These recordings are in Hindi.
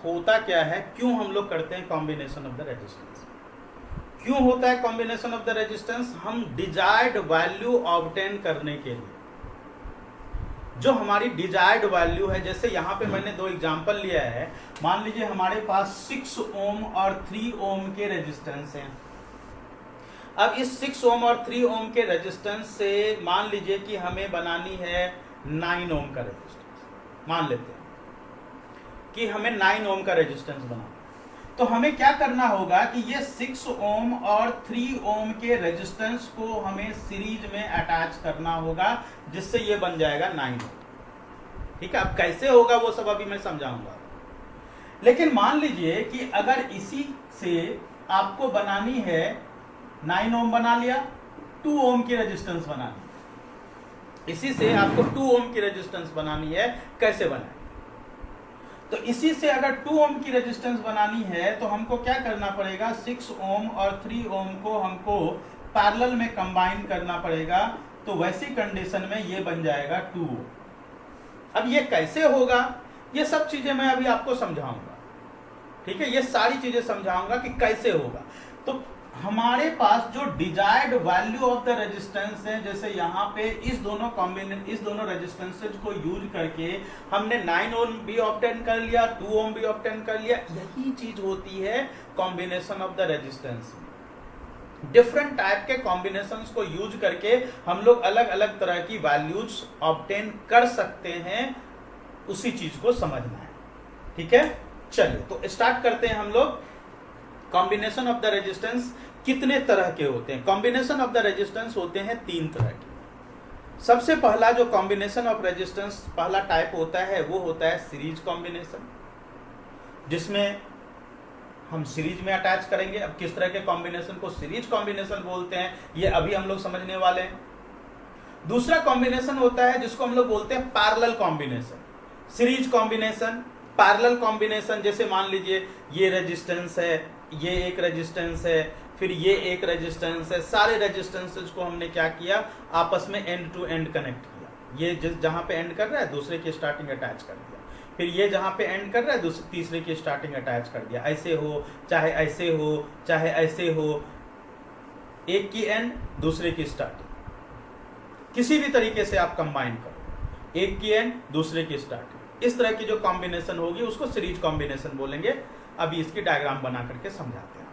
होता क्या है, क्यों हम लोग करते हैं कॉम्बिनेशन ऑफ द रेजिस्टेंस। क्यों होता है कॉम्बिनेशन ऑफ द रेजिस्टेंस? हम डिजायर्ड वैल्यू ऑब्टेन करने के लिए, जो हमारी डिजायर्ड वैल्यू है, जैसे यहाँ पे मैंने दो एग्जांपल लिया है। मान लीजिए हमारे पास 6 ओम और 3 ओम के रेजिस्टेंस हैं। अब इस 6 ओम और 3 ओम के रेजिस्टेंस से मान लीजिए कि हमें बनानी है 9 ओम का रेजिस्टेंस। मान लेते हैं कि हमें 9 ओम का रेजिस्टेंस बनाना, तो हमें क्या करना होगा कि ये 6 ओम और 3 ओम के रेजिस्टेंस को हमें सीरीज में अटैच करना होगा, जिससे ये बन जाएगा 9 ओम। ठीक है, अब कैसे होगा वो सब अभी मैं समझाऊंगा। लेकिन मान लीजिए कि अगर इसी से आपको बनानी है 9 ओम बना लिया, 2 ओम की रेजिस्टेंस बनानी, इसी से आपको 2 ओम की रेजिस्टेंस बनानी है, कैसे बनाए? तो इसी से अगर 2 ओम की रेजिस्टेंस बनानी है तो हमको क्या करना पड़ेगा, 6 ओम और 3 ओम को हमको पैरेलल में कंबाइन करना पड़ेगा। तो वैसी कंडीशन में ये बन जाएगा 2 ओम। अब ये कैसे होगा, ये सब चीजें मैं अभी आपको समझाऊंगा। ठीक है, ये सारी चीजें समझाऊंगा कि कैसे होगा। तो हमारे पास जो desired value of the resistance है, जैसे यहाँ पे इस दोनों रेजिस्टेंसेज को यूज करके हमने 9 ओम भी ऑब्टेन कर लिया, 2 ओम भी ऑब्टेन कर लिया। यही चीज होती है combination of the resistance. Different type के कॉम्बिनेशंस को यूज करके हम लोग अलग अलग तरह की वैल्यूज ऑब्टेन कर सकते हैं, उसी चीज को समझना है। ठीक है, चलिए तो स्टार्ट करते हैं हम लोग। कॉम्बिनेशन ऑफ द रेजिस्टेंस कितने तरह के होते हैं? कॉम्बिनेशन ऑफ द रेजिस्टेंस होते हैं 3 तरह के। सबसे पहला जो कॉम्बिनेशन ऑफ रेजिस्टेंस पहला टाइप होता है वो होता है सीरीज कॉम्बिनेशन, जिसमें हम सीरीज में अटैच करेंगे। अब किस तरह के कॉम्बिनेशन को सीरीज कॉम्बिनेशन बोलते हैं, ये अभी हम लोग समझने वाले हैं। दूसरा कॉम्बिनेशन होता है जिसको हम लोग बोलते हैं parallel combination. Series combination, parallel combination, जैसे मान लीजिए ये रेजिस्टेंस है, ये एक रेजिस्टेंस है, फिर ये एक रेजिस्टेंस है। सारे रेजिस्टेंसेस को हमने क्या किया, आपस में एंड टू एंड कनेक्ट किया। ये जहां पे एंड कर रहा है दूसरे की स्टार्टिंग अटैच कर दिया, फिर ये जहां पे एंड कर रहा है तीसरे की स्टार्टिंग अटैच कर दिया। ऐसे हो चाहे ऐसे हो चाहे ऐसे हो, एक की एंड दूसरे की स्टार्टिंग, किसी भी तरीके से आप कंबाइन करो, एक की एंड दूसरे की स्टार्टिंग, इस तरह की जो कॉम्बिनेशन होगी उसको सीरीज कॉम्बिनेशन बोलेंगे। अभी इसकी डायग्राम बना करके समझाते हैं।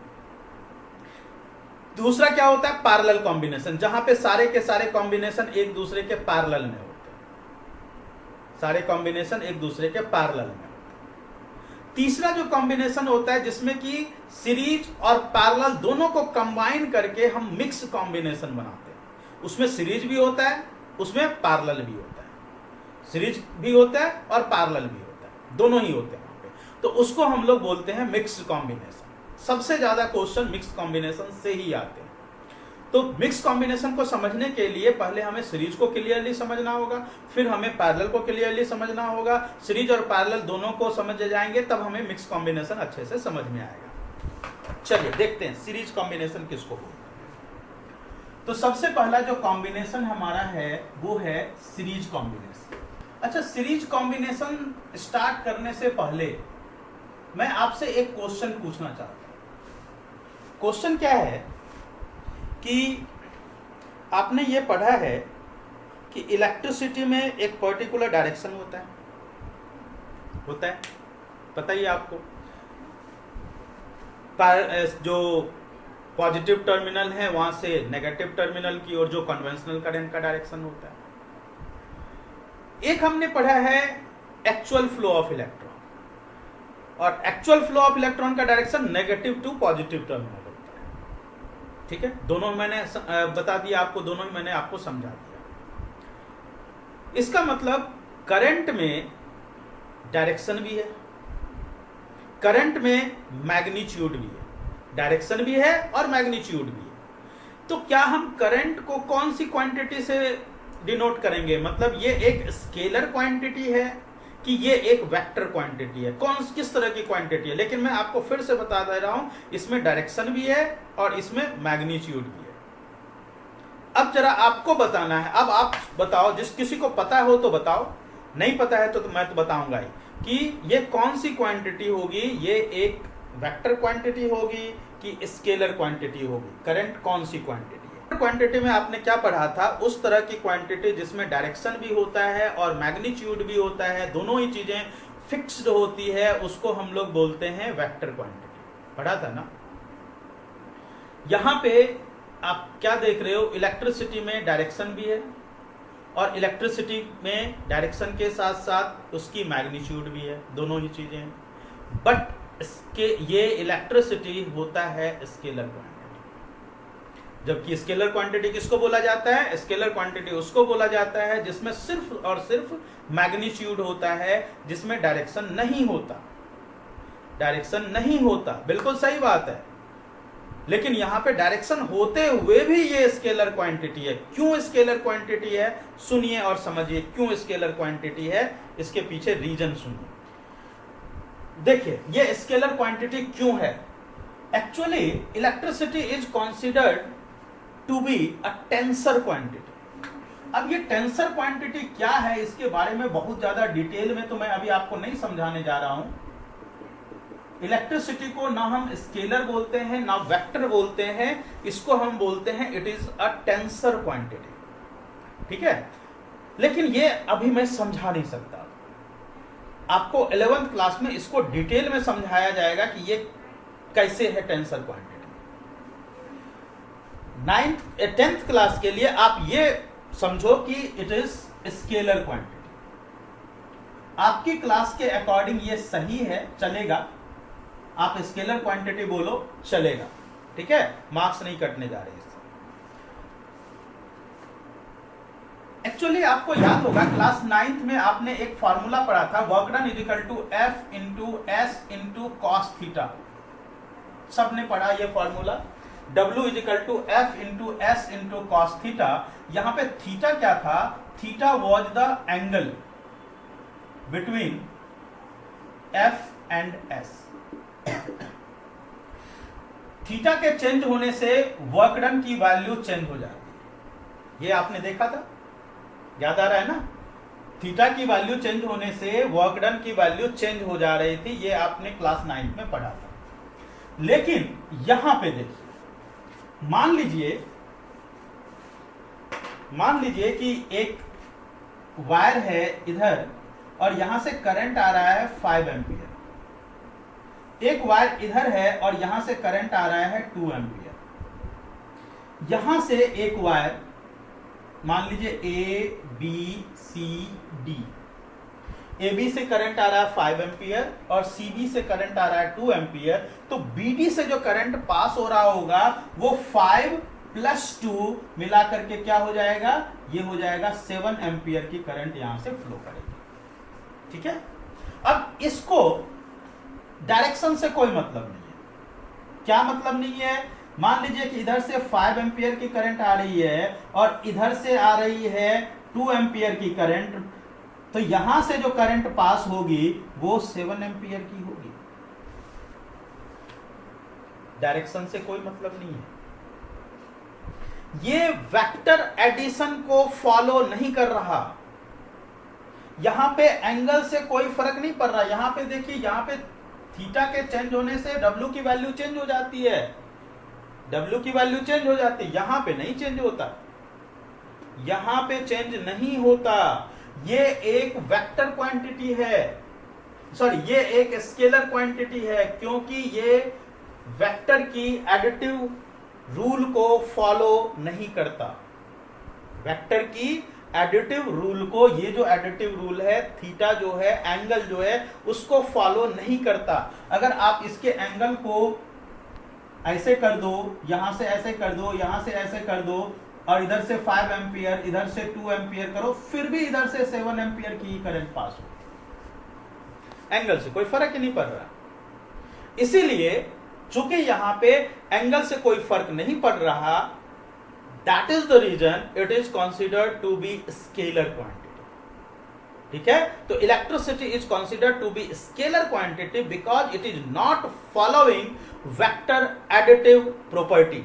दूसरा क्या होता है, पैरेलल कॉम्बिनेशन, जहां पे सारे के सारे कॉम्बिनेशन एक दूसरे के पैरेलल में होते हैं। सारे कॉम्बिनेशन एक दूसरे के पैरेलल में होते हैं। तीसरा जो कॉम्बिनेशन होता है जिसमें कि सीरीज और पैरेलल दोनों को कंबाइन करके हम मिक्स कॉम्बिनेशन बनाते हैं। उसमें सीरीज भी होता है, उसमें पैरेलल भी होता है। सीरीज भी होता है और पैरेलल भी होता है, दोनों ही होते हैं। तो उसको हम लोग बोलते हैं मिक्स कॉम्बिनेशन। सबसे ज्यादा क्वेश्चन मिक्स कॉम्बिनेशन से ही आते हैं। तो मिक्स कॉम्बिनेशन को समझने के लिए पहले हमें सीरीज को क्लियरली समझना होगा, फिर हमें पैरेलल को क्लियरली समझना होगा। सीरीज और पैरेलल दोनों को समझ जाएंगे तब हमें मिक्स कॉम्बिनेशन अच्छे से समझ में आएगा। चलिए देखते हैं सीरीज कॉम्बिनेशन किसको बोलते हैं। तो सबसे पहला जो कॉम्बिनेशन हमारा है वो है सीरीज कॉम्बिनेशन। अच्छा, सीरीज कॉम्बिनेशन स्टार्ट करने से पहले मैं आपसे एक क्वेश्चन पूछना चाहता हूं। क्वेश्चन क्या है कि आपने ये पढ़ा है कि इलेक्ट्रिसिटी में एक पर्टिकुलर डायरेक्शन होता है, बताइए आपको। जो पॉजिटिव टर्मिनल है वहां से नेगेटिव टर्मिनल की ओर जो कन्वेंशनल करंट का डायरेक्शन होता है। एक हमने पढ़ा है एक्चुअल फ्लो ऑफ इलेक्ट्रॉन, और एक्चुअल फ्लो ऑफ इलेक्ट्रॉन का direction negative to positive terminal होता है। ठीक है, दोनों मैंने बता दिया आपको, दोनों ही मैंने आपको समझा दिया। इसका मतलब करंट में डायरेक्शन भी है, करंट में मैग्नीट्यूड भी है, डायरेक्शन भी है और मैग्नीट्यूड भी है। तो क्या हम करंट को कौन सी क्वांटिटी से डिनोट करेंगे? मतलब ये एक स्केलर क्वांटिटी है कि ये एक वेक्टर क्वांटिटी है, किस तरह की क्वांटिटी है? लेकिन मैं आपको फिर से बता दे रहा हूं, इसमें डायरेक्शन भी है और इसमें मैग्नीट्यूड भी है। अब जरा आपको बताना है, अब आप बताओ, जिस किसी को पता हो तो बताओ, नहीं पता है तो मैं तो बताऊंगा ही। कि ये कौन सी क्वांटिटी होगी, ये एक वेक्टर क्वांटिटी होगी कि स्केलर क्वांटिटी होगी, करंट कौन सी क्वांटिटी है। क्वांटिटी में आपने क्या पढ़ा था, उस तरह की क्वांटिटी जिसमें डायरेक्शन भी होता है और मैग्नीट्यूड भी होता है, दोनों ही चीजें फिक्स्ड होती है, उसको हम लोग बोलते हैं वेक्टर क्वांटिटी, पढ़ा था ना। यहां पे आप क्या देख रहे हो, इलेक्ट्रिसिटी में डायरेक्शन भी है और इलेक्ट्रिसिटी में डायरेक्शन के साथ साथ उसकी मैग्नीट्यूड भी है, दोनों ही चीजें हैं। बट इसके ये इलेक्ट्रिसिटी होता है स्केलर क्वांटिटी, जबकि स्केलर क्वांटिटी किसको बोला जाता है, स्केलर क्वांटिटी उसको बोला जाता है जिसमें सिर्फ और सिर्फ मैग्नीट्यूड होता है, जिसमें डायरेक्शन नहीं होता, डायरेक्शन नहीं होता, बिल्कुल सही बात है। लेकिन यहां पे डायरेक्शन होते हुए भी ये स्केलर क्वांटिटी है। क्यों स्केलर क्वांटिटी है, सुनिए और समझिए क्यों स्केलर क्वांटिटी है, इसके पीछे रीजन सुनिए। देखिए ये स्केलर क्वांटिटी क्यों है। Actually electricity is considered to be a tensor quantity. अब ये टेंसर क्वांटिटी क्या है, इसके बारे में बहुत ज्यादा डिटेल में तो मैं अभी आपको नहीं समझाने जा रहा हूं। इलेक्ट्रिसिटी को ना हम स्केलर बोलते हैं ना वेक्टर बोलते हैं, इसको हम बोलते हैं it is a tensor quantity, ठीक है। लेकिन ये अभी मैं समझा नहीं सकता, आपको 11th क्लास में इसको डिटेल में समझाया जाएगा कि ये कैसे है टेंसर क्वांटिटी। 10th क्लास के लिए आप ये समझो कि इट इज स्केलर क्वांटिटी। आपकी क्लास के अकॉर्डिंग ये सही है, चलेगा, आप स्केलर क्वांटिटी बोलो चलेगा, ठीक है, मार्क्स नहीं कटने जा रहे इससे। एक्चुअली आपको याद होगा क्लास 9th में आपने एक फॉर्मूला पढ़ा था, work done is equal to F into S into cos theta, सबने पढ़ा ये formula. W is equal to F into S into cos theta. यहां पे थीटा क्या था, theta was the angle between F and S. Theta के चेंज होने से वर्क डन की वैल्यू चेंज हो जाती है, ये आपने देखा था, याद आ रहा है ना। थीटा की वैल्यू चेंज होने से वर्क डन की वैल्यू चेंज हो जा रही थी, ये आपने क्लास 9 में पढ़ा था। लेकिन यहां पे देखिए, मान लीजिए कि एक वायर है इधर और यहां से करंट आ रहा है 5 एम्पियर, एक वायर इधर है और यहां से करंट आ रहा है 2 एम्पियर। यहां से एक वायर मान लीजिए A B C D, AB से करंट आ रहा है 5 एम्पियर और CB से करंट आ रहा है 2 एम्पियर। तो BD से जो करंट पास हो रहा होगा वो 5 + 2 मिला करके क्या हो जाएगा, ये हो जाएगा 7 एम्पियर की करंट यहां से फ्लो करेगी, ठीक है। अब इसको डायरेक्शन से कोई मतलब नहीं है। क्या मतलब नहीं है, मान लीजिए कि इधर से 5 एम्पियर की करंट आ रही है और इधर से आ रही है 2 एम्पियर की करंट, तो यहां से जो करंट पास होगी वो 7 एम्पियर की होगी। डायरेक्शन से कोई मतलब नहीं है। ये वेक्टर एडिशन को फॉलो नहीं कर रहा, यहां पे एंगल से कोई फर्क नहीं पड़ रहा। यहां पे देखिए, यहां पे थीटा के चेंज होने से W की वैल्यू चेंज हो जाती है, W की वैल्यू चेंज हो जाती है, यहां पे नहीं चेंज होता, यहां पे चेंज नहीं होता। ये एक वेक्टर क्वांटिटी है, सॉरी ये एक स्केलर क्वांटिटी है, क्योंकि ये वेक्टर की एडिटिव रूल को फॉलो नहीं करता। वेक्टर की एडिटिव रूल को, ये जो एडिटिव रूल है, थीटा जो है, एंगल जो है, उसको फॉलो नहीं करता। अगर आप इसके एंगल को ऐसे कर दो, यहां से ऐसे कर दो, यहां से ऐसे कर दो और इधर से 5 एम्पियर, इधर से 2 एम्पियर करो, फिर भी इधर से 7 एम्पियर की करंट पास हो, एंगल से कोई फर्क ही नहीं पड़ रहा। इसीलिए चूंकि यहां पे एंगल से कोई फर्क नहीं पड़ रहा, that is the reason it is considered to be scalar quantity, ठीक है। तो electricity is considered to be scalar quantity because it is not following vector additive property.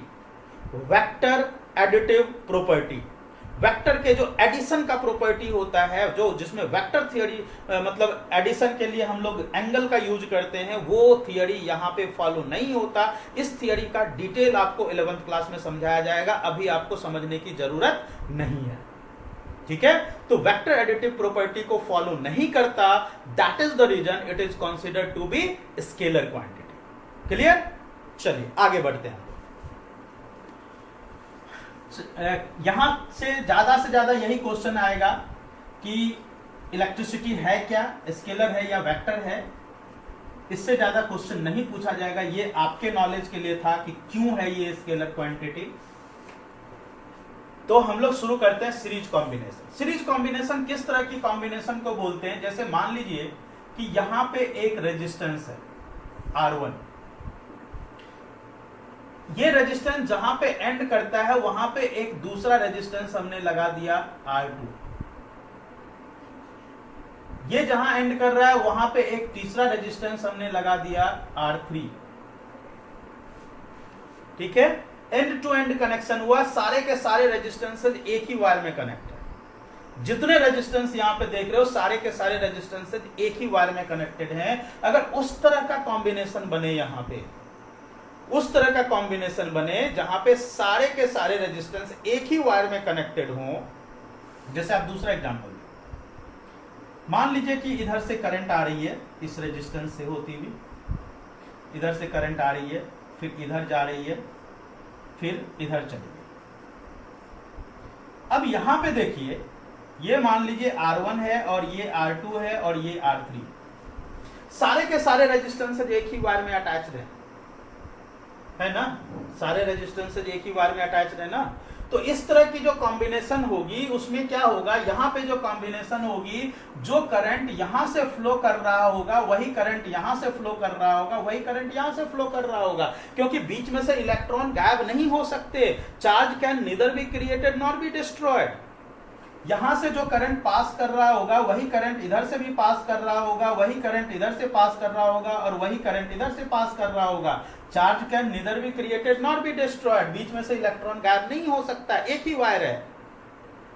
Vector additive property, vector के जो एडिशन का प्रॉपर्टी होता है, जो जिसमें वेक्टर थियरी मतलब एडिशन के लिए हम लोग एंगल का यूज करते हैं, वो थियरी यहाँ पे फॉलो नहीं होता। इस थियरी का डिटेल आपको 11th क्लास में समझाया जाएगा, अभी आपको समझने की जरूरत नहीं है, ठीक है। तो वेक्टर एडिटिव प्रॉपर्टी को फॉलो नहीं करता, that is the reason it is considered to be scalar quantity. Clear? चलिए आगे बढ़ते हैं। यहां से ज्यादा यही क्वेश्चन आएगा कि इलेक्ट्रिसिटी है क्या, स्केलर है या वेक्टर है। इससे ज्यादा क्वेश्चन नहीं पूछा जाएगा। ये आपके नॉलेज के लिए था कि क्यों है ये स्केलर क्वांटिटी। तो हम लोग शुरू करते हैं सीरीज कॉम्बिनेशन। सीरीज कॉम्बिनेशन किस तरह की कॉम्बिनेशन को बोलते हैं? जैसे मान लीजिए कि यहां पे एक रेजिस्टेंस है R1, ये रेजिस्टेंस जहां पे एंड करता है वहां पे एक दूसरा रेजिस्टेंस हमने लगा दिया R2, ये जहां एंड कर रहा है वहां पे एक तीसरा रेजिस्टेंस हमने लगा दिया R3, ठीक है। एंड टू एंड कनेक्शन हुआ, सारे के सारे रेजिस्टेंसेज एक ही वायर में कनेक्ट है। जितने रेजिस्टेंस यहां पे देख रहे हो सारे के सारे रेजिस्टेंसेज एक ही वायर में कनेक्टेड हैं। अगर उस तरह का कॉम्बिनेशन बने, यहां पे उस तरह का कॉम्बिनेशन बने जहां पे सारे के सारे रेजिस्टेंस एक ही वायर में कनेक्टेड हो, जैसे आप दूसरा एग्जांपल मान लीजिए कि इधर से करंट आ रही है, इस रेजिस्टेंस से होती हुई इधर से करंट आ रही है, फिर इधर जा रही है, फिर इधर चली गई। अब यहां पे देखिए, ये मान लीजिए R1 है और ये R2 है और ये R3, सारे के सारे रेजिस्टेंसेज एक ही वायर में अटैच्ड है ना, सारे रेजिस्टेंसेज एक ही वायर में अटैच्ड है ना। तो इस तरह की जो कॉम्बिनेशन होगी उसमें क्या होगा, यहां पे जो कॉम्बिनेशन होगी, जो करंट यहां से फ्लो कर रहा होगा वही करंट यहां से फ्लो कर रहा होगा, वही करंट यहां से फ्लो कर रहा होगा, क्योंकि बीच में से इलेक्ट्रॉन गायब नहीं हो सकते। Charge can neither be created nor be destroyed. यहां से जो करंट पास कर रहा होगा वही करंट इधर से भी पास कर रहा होगा, वही करंट इधर से पास कर रहा होगा और वही करंट इधर से पास कर रहा होगा। Charge can neither be created nor be destroyed, बीच में से इलेक्ट्रॉन गायब नहीं हो सकता, एक ही वायर है।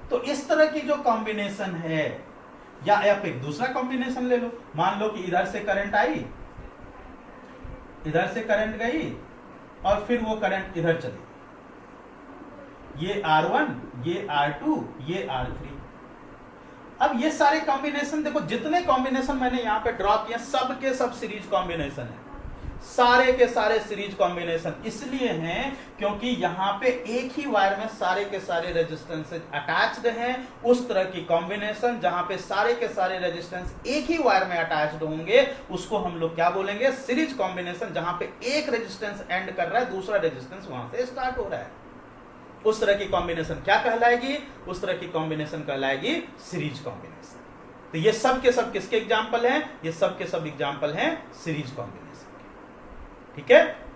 तो इस तरह की जो कॉम्बिनेशन है, या आप एक दूसरा कॉम्बिनेशन ले लो, मान लो कि इधर से करंट आई, इधर से करंट गई और फिर वो करंट इधर चली, ये R1, ये R2, ये R3। अब ये सारे कॉम्बिनेशन देखो, जितने कॉम्बिनेशन मैंने यहां पे ड्रॉ किए सब के सब सीरीज कॉम्बिनेशन है, सारे के सारे सीरीज कॉम्बिनेशन इसलिए हैं क्योंकि यहां पे एक ही वायर में सारे के सारे रेजिस्टेंसेज अटैच्ड हैं। उस तरह की कॉम्बिनेशन जहां पे सारे के सारे रेजिस्टेंस एक ही वायर में अटैच्ड होंगे उसको हम लोग क्या बोलेंगे, सीरीज कॉम्बिनेशन। जहां पे एक रेजिस्टेंस एंड कर रहा है, दूसरा रेजिस्टेंस वहां से स्टार्ट हो रहा है, उस तरह की कॉम्बिनेशन क्या कहलाएगी, उस तरह की कॉम्बिनेशन कहलाएगी सीरीज कॉम्बिनेशन। तो ये सब के सब किसके एग्जांपल हैं, ये सब के सब एग्जांपल हैं सीरीज कॉम्बिनेशन के, ठीक है।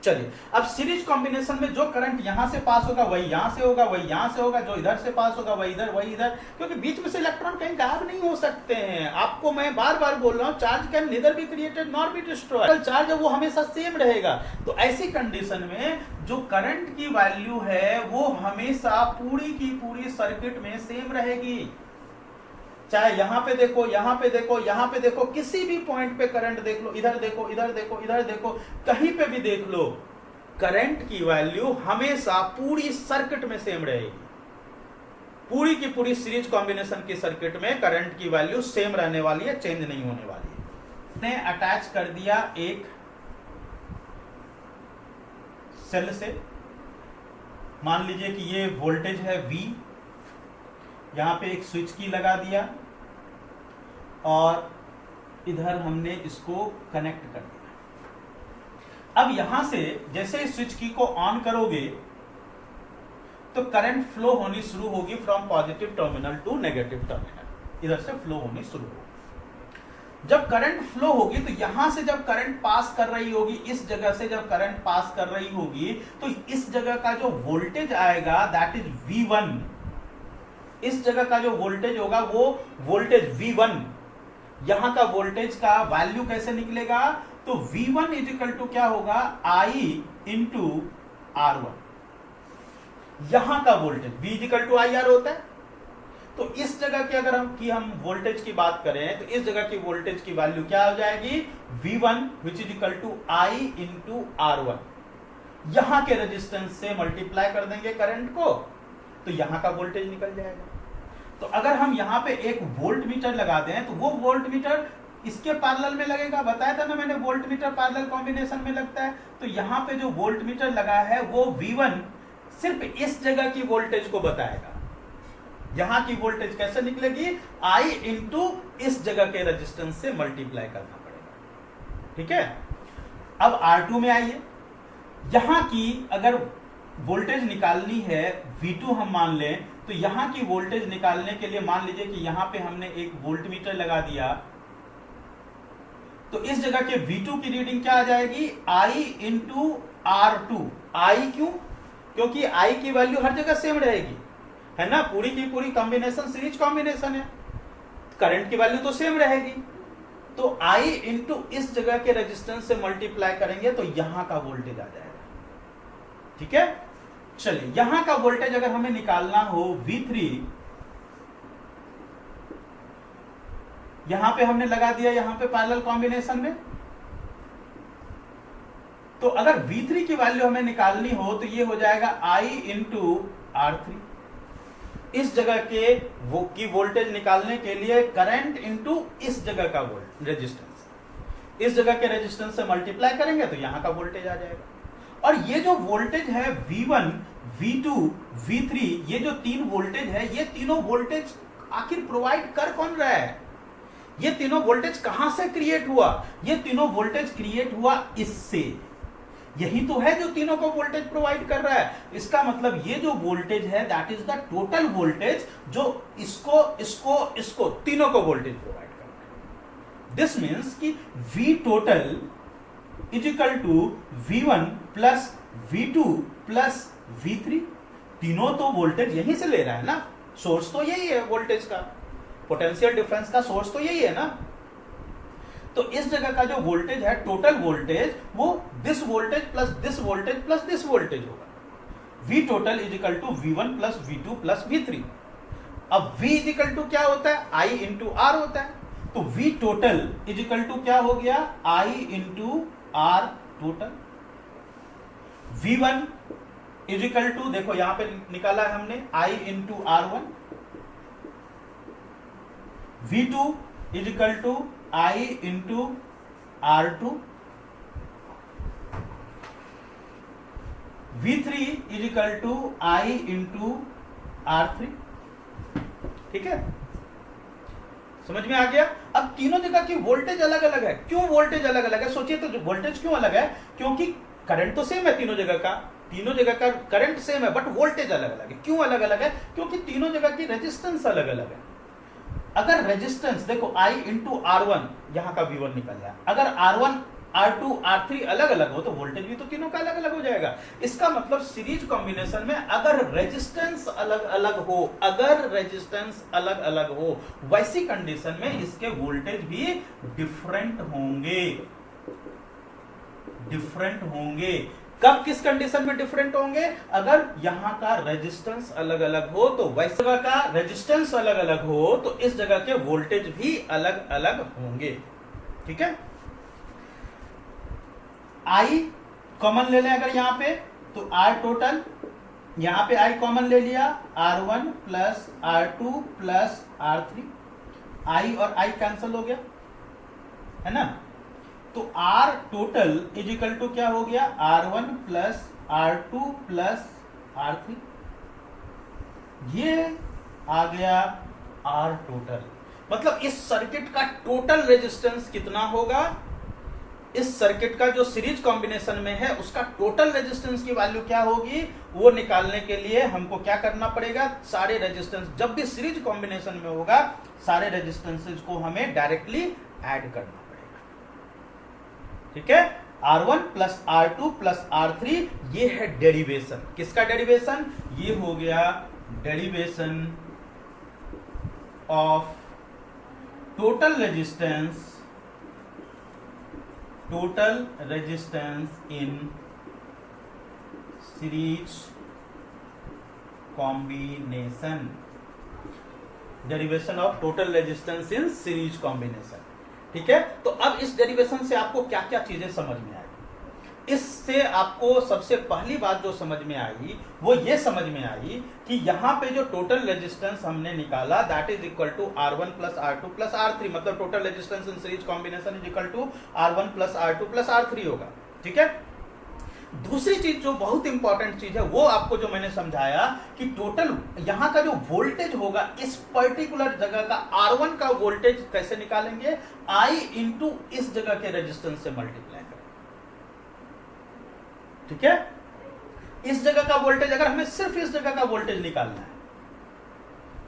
चलिए, अब सीरीज कॉम्बिनेशन में जो करंट यहां से पास होगा वही यहां से होगा, वही यहां से होगा, जो इधर से पास होगा वही इधर, वही इधर, क्योंकि बीच में से इलेक्ट्रॉन कहीं गायब नहीं हो सकते हैं। आपको मैं बार बार बोल रहा हूं, charge can neither be created nor be destroyed, charge है वो हमेशा सेम रहेगा। तो ऐसी कंडीशन में जो करंट की वैल्यू है वो हमेशा पूरी की पूरी सर्किट में सेम रहेगी। चाहे यहां पे देखो, यहां पे देखो, यहां पे देखो, किसी भी पॉइंट पे करंट देख लो, इधर देखो, इधर देखो, इधर देखो, कहीं पे भी देख लो, करंट की वैल्यू हमेशा पूरी सर्किट में सेम रहेगी। पूरी की पूरी सीरीज कॉम्बिनेशन की सर्किट में करंट की वैल्यू सेम रहने वाली है, चेंज नहीं होने वाली है। ने अटैच कर दिया एक सेल से, मान लीजिए कि ये वोल्टेज है V, यहां पे एक स्विच की लगा दिया और इधर हमने इसको कनेक्ट कर दिया। अब यहां से जैसे इस स्विच की को ऑन करोगे तो करंट फ्लो होनी शुरू होगी from positive terminal to negative terminal, इधर से फ्लो होनी शुरू होगी। जब करंट फ्लो होगी तो यहां से जब करंट पास कर रही होगी, इस जगह से जब करंट पास कर रही होगी तो इस जगह का जो वोल्टेज आएगा दैट इज V1। इस जगह का जो वोल्टेज होगा वो वोल्टेज V1, यहां का वोल्टेज का वैल्यू कैसे निकलेगा, तो V1 इज इक्वल टू क्या होगा, I इंटू R1। यहां का voltage V equal to I R होता है। तो इस जगह की अगर हम वोल्टेज की बात करें तो इस जगह की वोल्टेज की वैल्यू क्या हो जाएगी, V1 which is equal to I into R1। यहां के रेजिस्टेंस से मल्टीप्लाई कर देंगे करंट को, तो यहां का वोल्टेज निकल जाएगा। तो अगर हम यहां पे एक वोल्ट मीटर लगा दें तो वो वोल्ट मीटर इसके पैरेलल में लगेगा, बताया था ना मैंने, वोल्ट मीटर पैरेलल कॉम्बिनेशन में लगता है। तो यहां पे जो वोल्ट मीटर लगा है वो V1 सिर्फ इस जगह की वोल्टेज को बताएगा। यहां की वोल्टेज कैसे निकलेगी, I इंटू इस जगह के रेजिस्टेंस से मल्टीप्लाई करना पड़ेगा। ठीक है, अब R2 में आइए। यहां की अगर वोल्टेज निकालनी है V2 हम मान लें, तो यहां की वोल्टेज निकालने के लिए मान लीजिए कि यहां पे हमने एक वोल्ट मीटर लगा दिया, तो इस जगह के V2 की रीडिंग क्या आ जाएगी, I इंटू R2। I क्यों, क्योंकि I की वैल्यू हर जगह सेम रहेगी, है ना, पूरी की पूरी कॉम्बिनेशन सीरीज कॉम्बिनेशन है, करंट की वैल्यू तो सेम रहेगी। तो I इंटू इस जगह के रेजिस्टेंस से मल्टीप्लाई करेंगे तो यहां का वोल्टेज आ जाएगा। ठीक है, चलिए यहां का वोल्टेज अगर हमें निकालना हो V3, यहां पे हमने लगा दिया यहां पे पैरेलल कॉम्बिनेशन में, तो अगर V3 की वैल्यू हमें निकालनी हो तो ये हो जाएगा I इंटू R3। इस जगह के की वोल्टेज निकालने के लिए करंट इंटू इस जगह का रेजिस्टेंस, इस जगह के रेजिस्टेंस से मल्टीप्लाई करेंगे तो यहां का वोल्टेज आ जाएगा। और ये जो वोल्टेज है V1, V2, V3, ये जो तीन वोल्टेज है, ये तीनों वोल्टेज आखिर प्रोवाइड कर कौन रहा है, ये तीनों वोल्टेज कहां से क्रिएट हुआ, ये तीनों वोल्टेज क्रिएट हुआ इससे। यही तो है जो तीनों को वोल्टेज प्रोवाइड कर रहा है। इसका मतलब ये जो वोल्टेज है that is the total voltage जो इसको इसको इसको तीनों को वोल्टेज प्रोवाइड कर रहा है। दिस मीन्स कि V total is equal to V1 plus V2 plus V3। तीनों तो वोल्टेज यहीं से ले रहा है ना, सोर्स तो यही है वोल्टेज का, पोटेंशियल डिफरेंस का सोर्स तो यही है ना। तो इस जगह का जो वोल्टेज है टोटल वोल्टेज, वो this voltage plus this voltage plus this voltage होगा। V total is equal to V1 plus V2 plus V3। अब V इज इक्वल टू क्या होता है, I इंटू R होता है। तो V total is equal to क्या हो गया, I into R total. V1 is equal to, देखो यहां पे निकाला है हमने, I into R1। V2 is equal to I into R2। V3 is equal to I into R3। ठीक है, समझ में आ गया। अब तीनों जगह की वोल्टेज अलग अलग है। क्यों वोल्टेज अलग अलग है, सोचिए तो वोल्टेज क्यों अलग है, क्योंकि करंट तो सेम है तीनों जगह का, तीनों जगह का करंट सेम है, बट वोल्टेज अलग अलग है। क्यों अलग अलग है, क्योंकि तीनों जगह की रेजिस्टेंस अलग अलग है। अगर रेजिस्टेंस देखो I इंटू R1 यहां का V1 निकल रहा है, अगर R1 R2 R3 अलग अलग हो तो वोल्टेज भी तो तीनों का अलग अलग हो जाएगा। इसका मतलब सीरीज कॉम्बिनेशन में अगर रेजिस्टेंस अलग अलग हो, अगर रेजिस्टेंस अलग अलग हो, वैसी कंडीशन में इसके वोल्टेज भी डिफरेंट होंगे, डिफरेंट होंगे। कब किस कंडीशन में डिफरेंट होंगे, अगर यहां का रेजिस्टेंस अलग अलग हो, तो वैसी जगह का रेजिस्टेंस अलग अलग हो तो इस जगह के वोल्टेज भी अलग अलग होंगे। ठीक है, I कॉमन ले लें अगर यहां पे, तो R टोटल, यहां पे I कॉमन ले लिया, R1 plus R2 plus R3, I और I कैंसिल हो गया, है ना। तो R total is equal to क्या हो गया, R1 plus R2 plus R3। ये आ गया R टोटल। मतलब इस सर्किट का टोटल रेजिस्टेंस कितना होगा, इस सर्किट का जो सीरीज कॉम्बिनेशन में है उसका टोटल रेजिस्टेंस की वैल्यू क्या होगी, वो निकालने के लिए हमको क्या करना पड़ेगा, सारे रेजिस्टेंस जब भी सीरीज कॉम्बिनेशन में होगा सारे रेजिस्टेंसेज को हमें डायरेक्टली ऐड करना पड़ेगा। ठीक है, R1 plus R2 plus R3, ये है डेरिवेशन। किसका डेरिवेशन, ये हो गया derivation of total resistance in series combination, derivation of total resistance in series combination. ठीक है, तो अब इस डेरिवेशन से आपको क्या क्या चीजें समझ में आई? इससे आपको सबसे पहली बात जो समझ में आई वो ये समझ में आई कि यहां पे जो टोटल रेजिस्टेंस हमने निकाला that is equal to R1 plus R2 plus R3, मतलब total resistance in series combination is equal to R1 plus R2 plus R3 होगा। ठीक है, दूसरी चीज जो बहुत इंपॉर्टेंट चीज है वो आपको जो मैंने समझाया कि टोटल यहां का जो वोल्टेज होगा इस पर्टिकुलर जगह का R1 का वोल्टेज कैसे निकालेंगे, I इंटू इस जगह के रेजिस्टेंस से मल्टीप्लाई करें। ठीक है, इस जगह का वोल्टेज, अगर हमें सिर्फ इस जगह का वोल्टेज निकालना है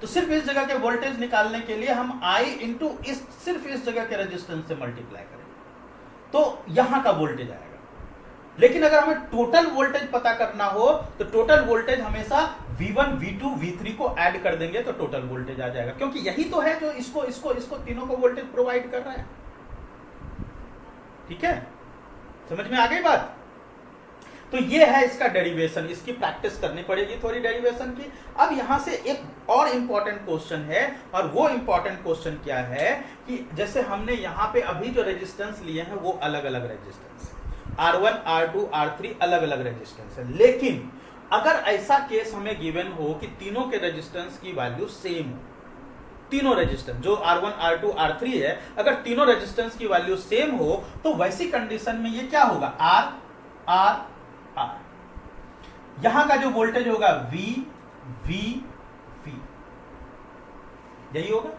तो सिर्फ इस जगह के वोल्टेज निकालने के लिए हम I इंटू सिर्फ इस जगह के रेजिस्टेंस से मल्टीप्लाई करें तो यहां का वोल्टेज आएगा। लेकिन अगर हमें टोटल वोल्टेज पता करना हो तो टोटल वोल्टेज हमेशा V1, V2, V3 को ऐड कर देंगे तो टोटल वोल्टेज आ जाएगा, क्योंकि यही तो है जो इसको तीनों को वोल्टेज प्रोवाइड कर रहा है। ठीक है, समझ में आ गई बात? तो ये है इसका डेरिवेशन, इसकी प्रैक्टिस करनी पड़ेगी थोड़ी डेरिवेशन की। अब यहां से एक और इंपॉर्टेंट क्वेश्चन है, और वो इंपॉर्टेंट क्वेश्चन क्या है कि जैसे हमने यहां पे अभी जो रेजिस्टेंस लिए हैं वो अलग अलग रेजिस्टेंस है, R1, R2, R3 अलग अलग रेजिस्टेंस है। लेकिन अगर ऐसा केस हमें गिवन हो कि तीनों के रेजिस्टेंस की वैल्यू सेम हो, तीनों रेजिस्टेंस जो R1, R2, R3 है, अगर तीनों रेजिस्टेंस की वैल्यू सेम हो तो वैसी कंडीशन में ये क्या होगा, R, R, R। यहां का जो वोल्टेज होगा V, V, V, यही होगा।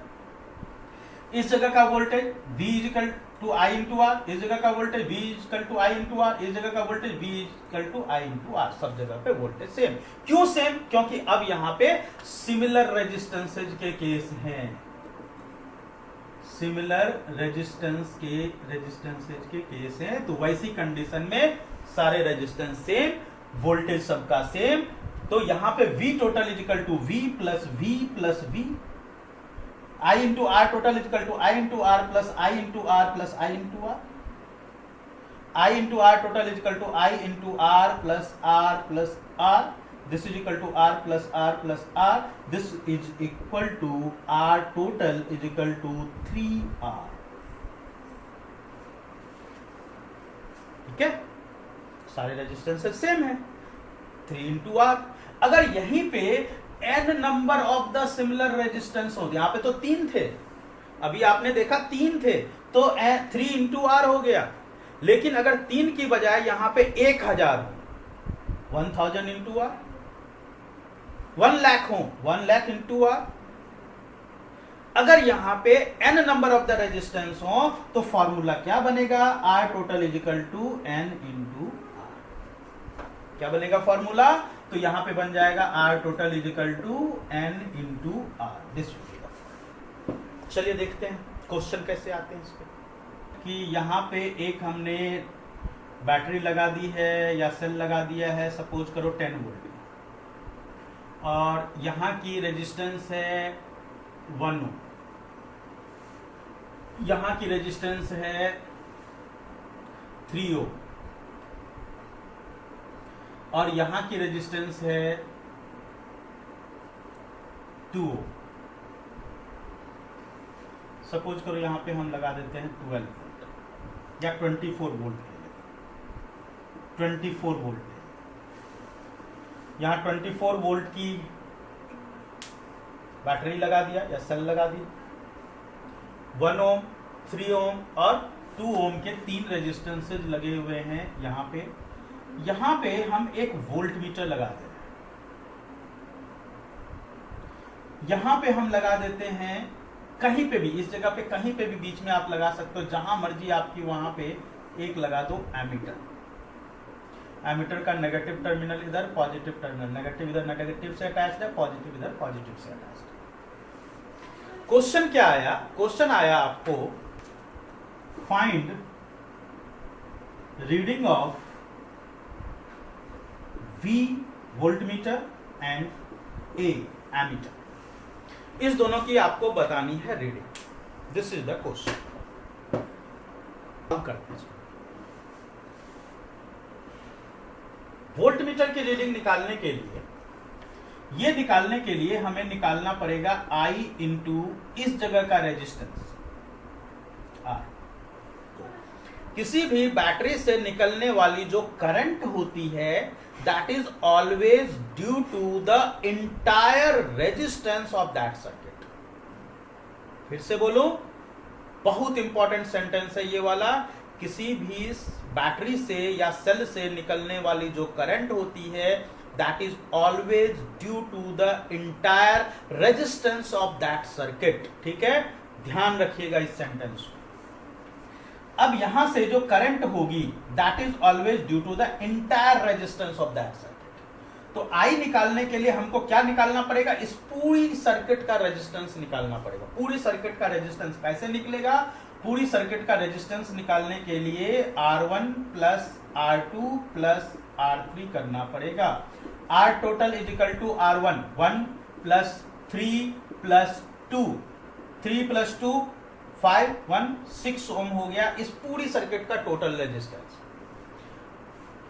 इस जगह का voltage V equal to I into R, इस जगह का voltage V equal to I into R, इस जगह का voltage V equal to I into R, सब जगह पे वोल्टेज सेम। क्यों सेम? क्योंकि अब यहां पे सिमिलर रेजिस्टेंसेज के केस हैं, सिमिलर रेजिस्टेंसेज के केस हैं, तो वैसी कंडीशन में सारे रेजिस्टेंस सेम, वोल्टेज सबका सेम, तो यहां पे V total is equal to V plus V plus V, I into R total is equal to I into R plus I into R plus I into R, I into R total is equal to I into R plus R, this is equal to R plus R plus R, this is equal to R total is equal to 3R। ठीक है, सारे रेजिस्टेंसेस सेम है, 3 इंटू R। अगर यहीं पे n number of the similar resistance हो, यहां पे तो 3 थे, अभी आपने देखा 3 थे तो 3 इंटू R हो गया। लेकिन अगर 3 की बजाय यहां पे 1000 हो, 1000 इंटू R, 1 लाख हो, 1 लाख इंटू R। अगर यहां पे n number of the resistance हो तो फॉर्मूला क्या बनेगा, R total is equal to n into R। क्या बनेगा फॉर्मूला? तो यहां पे बन जाएगा R total is equal to n into R। This चलिए देखते हैं क्वेश्चन कैसे आते हैं इसको, कि यहां पे एक हमने बैटरी लगा दी है या सेल लगा दिया है, सपोज करो 10 वोल्ट, और यहां की रेजिस्टेंस है 1 ओम, यहां की रेजिस्टेंस है 3 ओम, और यहां की रेजिस्टेंस है 2 ओम। सपोज करो यहां पे हम लगा देते हैं 12 वोल्ट या 24 वोल्ट के लिए, 24 वोल्ट, यहां 24 वोल्ट की बैटरी लगा दिया या सेल लगा दिया, 1 ओम, 3 ओम और 2 ओम के 3 रेजिस्टेंसेज लगे हुए हैं यहां पे हम एक वोल्ट मीटर लगा दें, यहां पे हम लगा देते हैं, कहीं पे भी इस जगह पे कहीं पे भी बीच में आप लगा सकते हो, जहां मर्जी आपकी, वहां पे एक लगा दो एमीटर। एमीटर का नेगेटिव टर्मिनल इधर, पॉजिटिव टर्मिनल, नेगेटिव इधर नेगेटिव से अटैच्ड है, पॉजिटिव इधर पॉजिटिव से अटैच्ड है। क्वेश्चन क्या आया? क्वेश्चन आया आपको find reading of V voltmeter and A ammeter, इस दोनों की आपको बतानी है reading. This is the question. हम करते हैं, वोल्टमीटर की रीडिंग निकालने के लिए ये निकालने के लिए हमें निकालना पड़ेगा I इंटू इस जगह का रेजिस्टेंस R। किसी भी बैटरी से निकलने वाली जो करंट होती है that is always due to the entire resistance of that circuit. फिर से बोलो, बहुत इंपॉर्टेंट सेंटेंस है ये वाला। किसी भी बैटरी से या सेल से निकलने वाली जो करंट होती है that is always due to the entire resistance of that circuit. ठीक है, ध्यान रखिएगा इस सेंटेंस को। अब यहां से जो करंट होगी that is always due to the entire resistance of that circuit. तो आई निकालने के लिए हमको क्या निकालना पड़ेगा? इस पूरी सर्किट का रेजिस्टेंस निकालना पड़ेगा। पूरी सर्किट का रेजिस्टेंस कैसे निकलेगा? पूरी सर्किट का रेजिस्टेंस निकालने के लिए R1 plus R2 plus R3 करना पड़ेगा। R total is equal to R1 1 plus 3 plus 2 3 plus 2 5 1 6 ohm हो गया इस पूरी सर्किट का टोटल रेजिस्टेंस।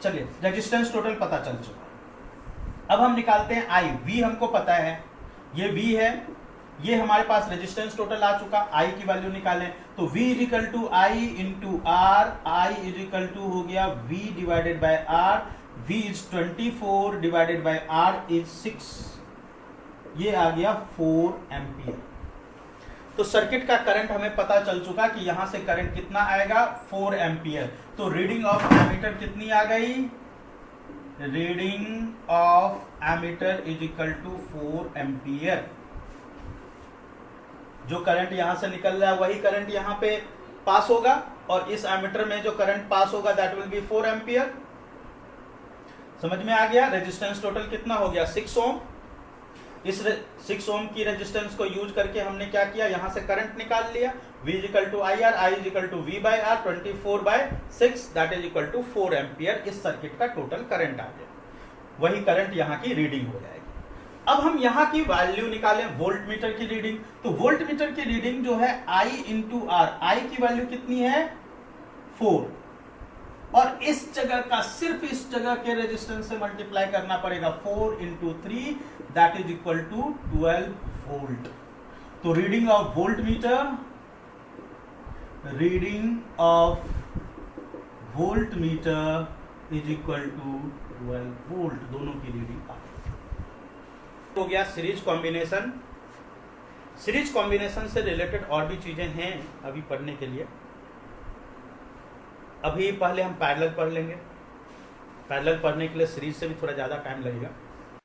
चलिए, रेजिस्टेंस टोटल पता चल चुका। अब हम निकालते हैं I। V हमको पता है, ये V है, ये हमारे पास रेजिस्टेंस टोटल आ चुका। I की वैल्यू निकालें तो V is equal to I into R। I is equal to हो गया V divided by R। V is 24 divided by R is 6, ये आ गया 4 एम्पियर। तो सर्किट का करंट हमें पता चल चुका कि यहां से करंट कितना आएगा 4 एम्पियर। तो रीडिंग ऑफ एमीटर कितनी आ गई? Reading of ammeter is equal to 4 ampere. जो करंट यहां से निकल रहा है वही करंट यहां पे पास होगा और इस एमीटर में जो करंट पास होगा दैट विल बी 4 एम्पियर। समझ में आ गया? रेजिस्टेंस टोटल कितना हो गया 6 ओम। इस 6 ओम की रेजिस्टेंस को यूज करके हमने क्या किया, यहां से करंट निकाल लिया। V is equal to IR, I is equal to V by R, 24/6 that is equal to 4 ampere. इस सर्किट का टोटल करंट आ गया, वही करंट यहां की रीडिंग हो जाएगी। अब हम यहां की वैल्यू निकालें वोल्ट मीटर की रीडिंग। तो वोल्ट मीटर की रीडिंग जो है I इंटू R। I की वैल्यू कितनी है 4, और इस जगह का सिर्फ इस जगह के रेजिस्टेंस से मल्टीप्लाई करना पड़ेगा। 4 into 3 that is equal to 12 volt. तो reading of volt meter, reading of volt meter is equal to 12 volt. दोनों की रीडिंग हो गया सीरीज कॉम्बिनेशन। सीरीज कॉम्बिनेशन से रिलेटेड और भी चीजें हैं अभी पढ़ने के लिए। अभी पहले हम पैरेलल पढ़ लेंगे। पैरेलल पढ़ने के लिए सीरीज से भी थोड़ा ज्यादा टाइम लगेगा।